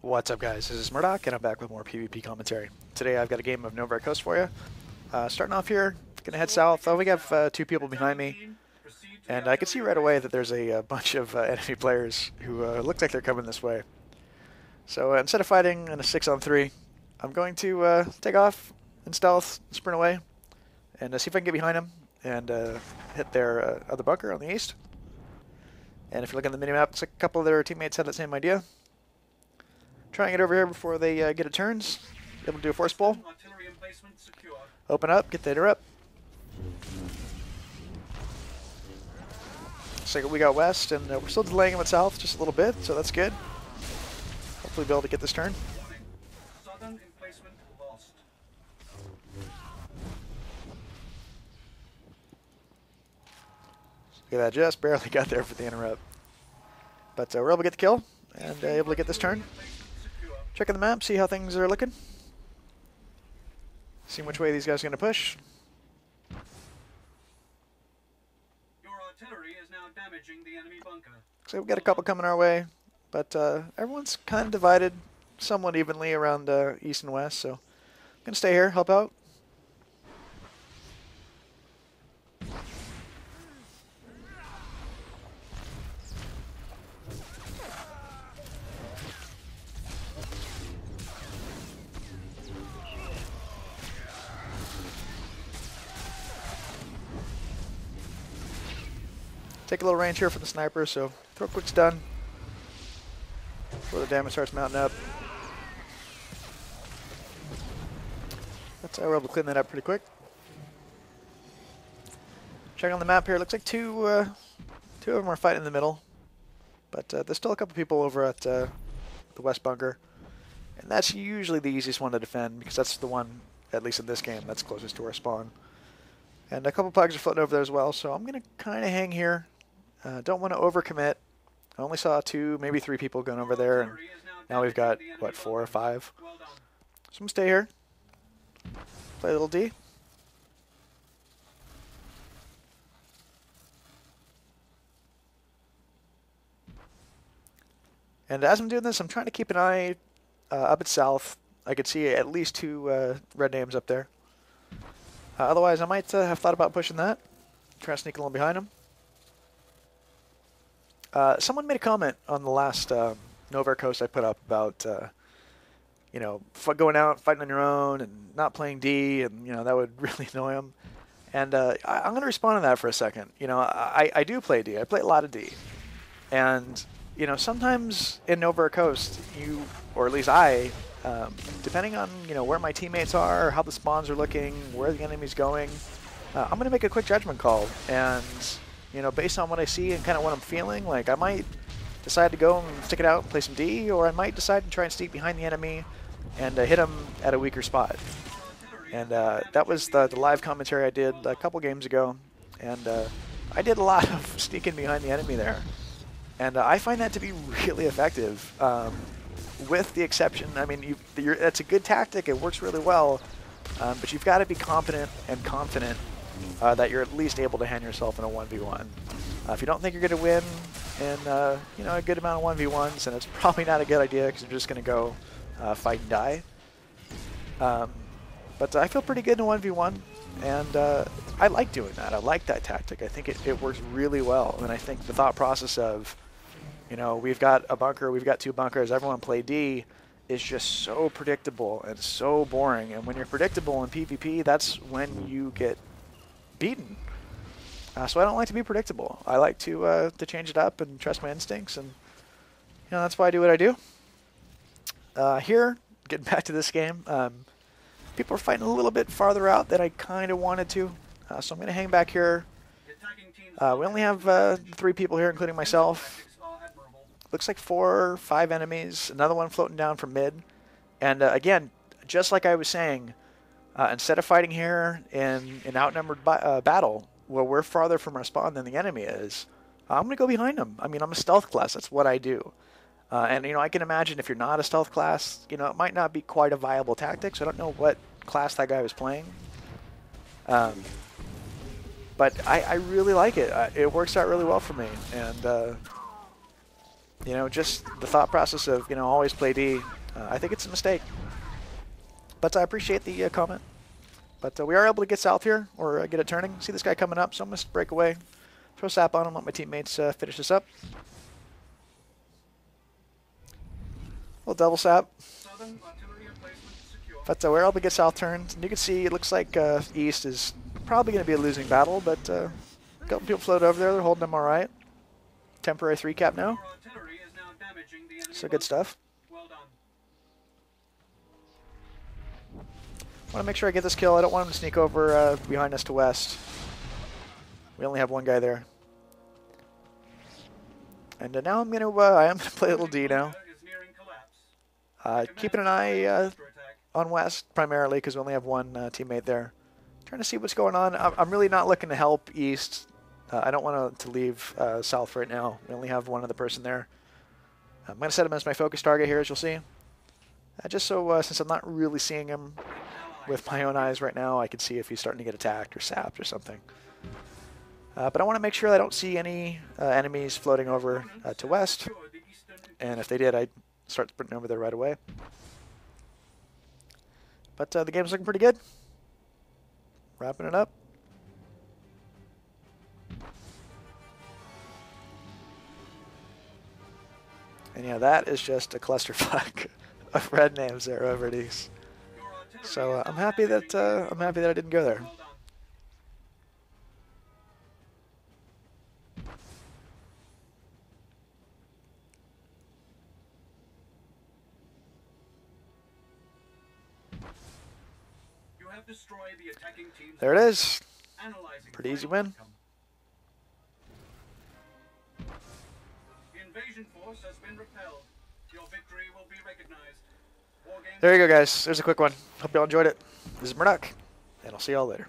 What's up, guys? This is Murdoc, and I'm back with more PvP commentary. Today I've got a game of Novare Coast for you. Starting off here, gonna head south. Oh, we have two people behind me, and I can see right away that there's a bunch of enemy players who look like they're coming this way. So instead of fighting in a 6-on-3, I'm going to take off in stealth, sprint away, and see if I can get behind them and hit their other bunker on the east. And if you look on the minimap, it's like a couple of their teammates had that same idea. Try and get over here before they get a turns. Able to do a force pull. Open up, get the hitter up. So we got west, and we're still delaying them at south just a little bit, so that's good. Hopefully be able to get this turn. Look at that, just barely got there for the interrupt. But we're able to get the kill, and able to get this turn. Checking the map, see how things are looking. See which way these guys are going to push. Your artillery is now damaging the enemy bunker. So we've got a couple coming our way, but everyone's kind of divided somewhat evenly around east and west, so I'm going to stay here, help out. Take a little range here for the sniper, so throw quick's done before the damage starts mounting up. That's how we're able to clean that up pretty quick. Check on the map here. Looks like two of them are fighting in the middle, but there's still a couple people over at the west bunker, and that's usually the easiest one to defend because that's the one, at least in this game, that's closest to our spawn. And a couple pugs are floating over there as well, so I'm gonna kind of hang here. Don't want to overcommit. I only saw 2, maybe 3 people going over there, and now we've got, what, 4 or 5? So I'm going to stay here, play a little D. And as I'm doing this, I'm trying to keep an eye up at south. I could see at least 2 red names up there. Otherwise, I might have thought about pushing that, try to sneak along behind them. Someone made a comment on the last Novare Coast I put up about, you know, going out, fighting on your own, and not playing D, and, you know, that would really annoy them. And I'm going to respond to that for a second. You know, I do play D. I play a lot of D. And, you know, sometimes in Novare Coast, or at least I, depending on, you know, where my teammates are, how the spawns are looking, where the enemy's going, I'm going to make a quick judgment call. And, you know, based on what I see and kind of what I'm feeling, like I might decide to go and stick it out and play some D, or I might decide to try and sneak behind the enemy and hit him at a weaker spot. And that was the live commentary I did a couple games ago, and I did a lot of sneaking behind the enemy there. And I find that to be really effective, with the exception, I mean, that's a good tactic, it works really well, but you've got to be competent and confident that you're at least able to hand yourself in a 1v1. If you don't think you're going to win in you know, a good amount of 1v1s, then it's probably not a good idea because you're just going to go fight and die. But I feel pretty good in a 1v1, and I like doing that. I like that tactic. I think it works really well, and I think the thought process of, you know, we've got a bunker, we've got 2 bunkers, everyone play D, is just so predictable and so boring. And when you're predictable in PvP, that's when you get beaten. So I don't like to be predictable. I like to change it up and trust my instincts, and, you know, that's why I do what I do. Here, getting back to this game, people are fighting a little bit farther out than I kind of wanted to, so I'm going to hang back here. We only have 3 people here, including myself. Looks like 4 or 5 enemies, another one floating down from mid. And again, just like I was saying, instead of fighting here in an outnumbered battle, where we're farther from our spawn than the enemy is, I'm going to go behind them. I mean, I'm a stealth class. That's what I do. And, you know, I can imagine if you're not a stealth class, you know, it might not be quite a viable tactic, so I don't know what class that guy was playing. But I really like it. It works out really well for me. And You know, just the thought process of, you know, always play D, I think it's a mistake. But I appreciate the comment. But we are able to get south here, or get it turning. See this guy coming up, so I'm going to break away. Throw sap on him, let my teammates finish this up. Little double sap. But we're able to get south turned. And you can see it looks like east is probably going to be a losing battle, but a couple people float over there. They're holding them all right. Temporary 3 cap now. So good stuff. I want to make sure I get this kill. I don't want him to sneak over behind us to west. We only have one guy there. And now I'm going to play a little D now. Keeping an eye on west primarily because we only have one teammate there. Trying to see what's going on. I'm really not looking to help east. I don't want to leave south right now. We only have one other person there. I'm going to set him as my focus target here, as you'll see. Just so since I'm not really seeing him with my own eyes right now, I can see if he's starting to get attacked or sapped or something. But I want to make sure I don't see any enemies floating over to west. And if they did, I'd start sprinting over there right away. But the game's looking pretty good. Wrapping it up. And yeah, that is just a clusterfuck of red names there over at east. So I'm happy that I didn't go there. There it is. Pretty easy win. The invasion force has been repelled. Your victory will be recognized. There you go, guys. There's a quick one. Hope y'all enjoyed it. This is Murdoc, and I'll see y'all later.